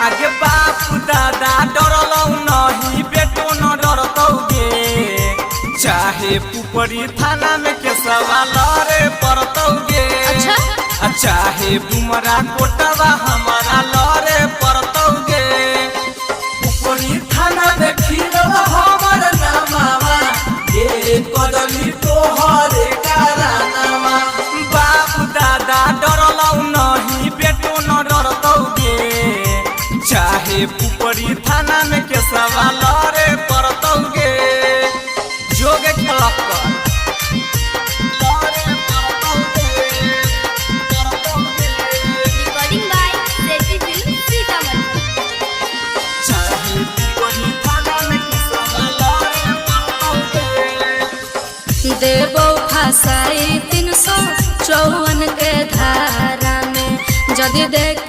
आगे बापू दादा डरलौ नहीं बेटो न डरतौगे चाहे पुपरी थाना में के सवाल रे पड़तौगे चाहे बुमरा कोटवा हमारा लरे पड़तौगे पुपरी थाना में खिलवा हमर नामावा ये कदली तोहरे कारनामा बापू दादा डरलौ नहीं बेटो न डरतौगे चाहे पुपरी थाना में के सवाल रे पड़तौगे जोगे खलक recording by Sethi film Sitamarhi. चाहे पुपरी थाना में के सवाल रे पड़तौगे देबो फसाई 354 के धारा में जदि देख